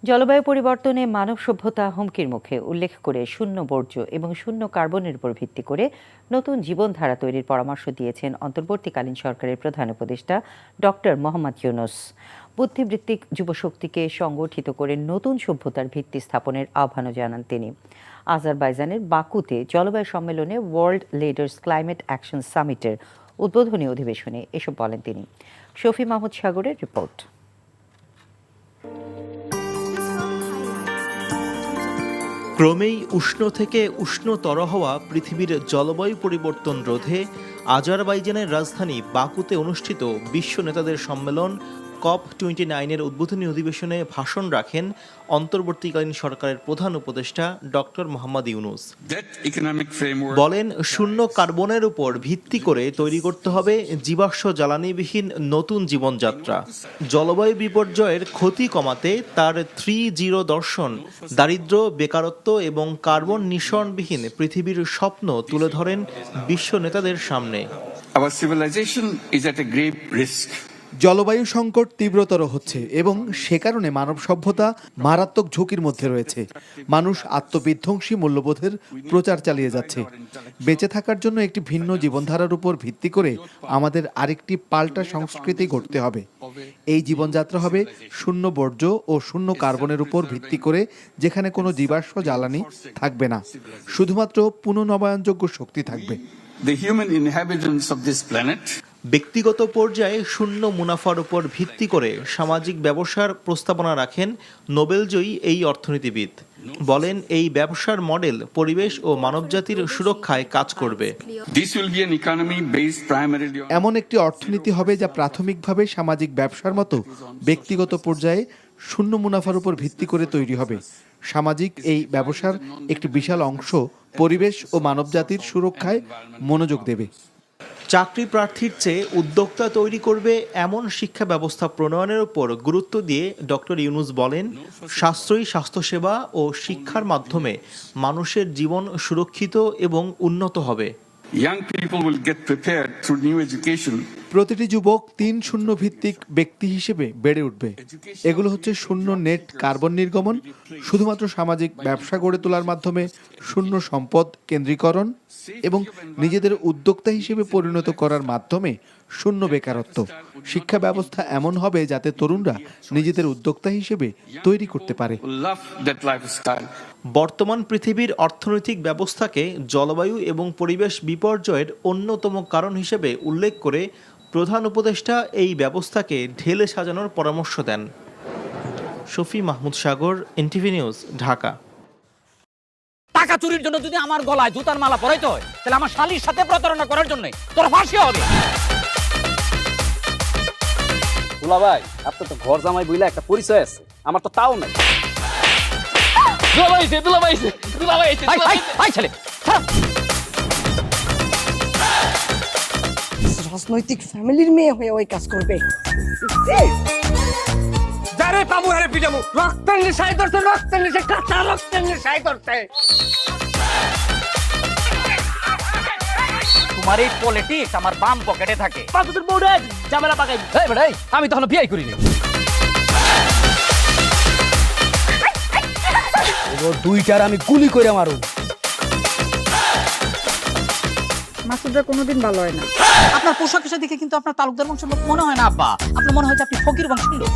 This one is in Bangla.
জলবায়ু পরিবর্তনে মানব সভ্যতা হুমকির মুখে উল্লেখ করে শূন্য বর্জ্য এবং শূন্য কার্বনের উপর ভিত্তি করে নতুন জীবনধারা তৈরির পরামর্শ দিয়েছেন অন্তর্বর্তীকালীন সরকারের প্রধান উপদেষ্টা ডক্টর মোহাম্মদ ইউনূস। বুদ্ধিবৃত্তিক যুবশক্তিকে সংগঠিত করে নতুন সভ্যতার ভিত্তি স্থাপনের আহ্বানও জানান তিনি। আজারবাইজানের বাকুতে জলবায়ু সম্মেলনে ওয়ার্ল্ড লিডার্স ক্লাইমেট অ্যাকশন সামিটের উদ্বোধনী অধিবেশনে এসব বলেন তিনি। শফি মাহমুদ সাগরের রিপোর্ট। ক্রমেই উষ্ণ থেকে উষ্ণতর হওয়া পৃথিবীর জলবায়ু পরিবর্তন রোধে আজারবাইজানের রাজধানী বাকুতে অনুষ্ঠিত বিশ্ব নেতাদের সম্মেলন COP29 উদ্বোধনী অধিবেশনে ভাষণ রাখেন অন্তর্বর্তীকালীন সরকারের প্রধান উপদেষ্টা ডক্টর মোহাম্মদ ইউনূস। বলেন, শূন্য কার্বনের উপর ভিত্তি করে তৈরি করতে হবে জীবাশ্ম জ্বালানিবিহীন নতুন জীবনযাত্রা। জলবায়ু বিপর্যয়ের ক্ষতি কমাতে তার 3-0 দর্শন দারিদ্র্য, বেকারত্ব এবং কার্বন নিঃসরণবিহীন পৃথিবীর স্বপ্ন তুলে ধরেন বিশ্ব নেতাদের সামনে। Our civilization is at a grave risk. জলবায়ু সংকট তীব্রতর হচ্ছে এবং সে কারণে মানব সভ্যতা মারাত্মক ঝুঁকির মধ্যে রয়েছে। মানুষ আত্মবিধ্বংসী মূল্যবোধের প্রচার চালিয়ে যাচ্ছে। বেঁচে থাকার জন্য একটি ভিন্ন জীবনধারার উপর ভিত্তি করে আমাদের আরেকটি পাল্টা সংস্কৃতি গড়তে হবে। এই জীবনযাত্রা হবে শূন্য বর্জ্য ও শূন্য কার্বনের উপর ভিত্তি করে, যেখানে কোনো জীবাশ্ম জ্বালানি থাকবে না, শুধুমাত্র পুনর্নবায়নযোগ্য শক্তি থাকবে। The human inhabitants of this planet ব্যক্তিগত পর্যায়ে শূন্য মুনাফার উপর ভিত্তি করে সামাজিক ব্যবসার প্রস্তাবনা রাখেন নোবেলজয়ী এই অর্থনীতিবিদ। বলেন, এই ব্যবসার মডেল পরিবেশ ও মানবজাতির সুরক্ষায় কাজ করবে। This will be an economy based primarily on এমন একটি অর্থনীতি হবে যা প্রাথমিকভাবে সামাজিক ব্যবসার মতো ব্যক্তিগত পর্যায়ে শূন্য মুনাফার উপর ভিত্তি করে তৈরি হবে। সামাজিক এই ব্যবসার একটি বিশাল অংশ পরিবেশ ও মানবজাতির সুরক্ষায় মনোযোগ দেবে। চাকরি প্রার্থীর চেয়ে উদ্যোক্তা তৈরি করবে এমন শিক্ষা ব্যবস্থা প্রণয়নের উপর গুরুত্ব দিয়ে ডক্টর ইউনূস বলেন, সাশ্রয়ী স্বাস্থ্যসেবা ও শিক্ষার মাধ্যমে মানুষের জীবন সুরক্ষিত এবং উন্নত হবে। young people will get prepared through new education. প্রতিটি যুবক 3-0 ভিত্তিক ব্যক্তি হিসেবে বেড়ে উঠবে। এগুলো হচ্ছে শূন্য নেট কার্বন নির্গমন, শুধুমাত্র সামাজিক ব্যবসা গড়ে তোলার মাধ্যমে শূন্য সম্পদ কেন্দ্রীকরণ এবং নিজেদের উদ্যোক্তা হিসেবে পরিণত করার মাধ্যমে শূন্য বেকারত্ব। শিক্ষা ব্যবস্থা এমন হবে যাতে তরুণরা নিজেদের উদ্যোক্তা হিসেবে তৈরি করতে পারে। Love that lifestyle. বর্তমান পৃথিবীর অর্থনৈতিক ব্যবস্থাকে জলবায়ু এবং পরিবেশ বিপর্যয়ের অন্যতম কারণ হিসেবে উল্লেখ করে প্রধান উপদেষ্টা এই ব্যবস্থাকে ঢেলে সাজানোর পরামর্শ দেন। শফি মাহমুদ সাগর, NTV নিউজ, ঢাকা। টাকা চুরির জন্য যদি আমার গলায় জুতার মালা পরাইতে হয়, তাহলে আমার শালীর সাথে প্রতারণা করার জন্য তোর ফাঁসি হবে। দুলা ভাই, আপনার তো ঘর জামাই বইলা একটা পরিচয় আছে, আমার তো তাও নাই। রাজনৈতিক ফ্যামিলির মেয়ে হয়ে ওই কাজ করবে। যারে পাবো আরে পিটামু, রক্তের নেশায় ধরতে, রক্তের নেশায়, কাঁচা রক্তের নেশায় ধরতে। তোমার এই পলিটিক্স আমার বাম পকেটে থাকে। পাতুর বউরে ঝামেলা পাকাই। এই বেটাই, আমি তখন বিয়ে করিনি। দুইটার আমি গুলি করে মারু। মাসুদরা কোনোদিন ভালো হয় না। আপনার পোশাক আশাক দেখে কিন্তু আপনার তালুকদার বংশের লোক মনে হয় না আব্বা, আপনার মনে হয় যে আপনি ফকির বংশের লোক।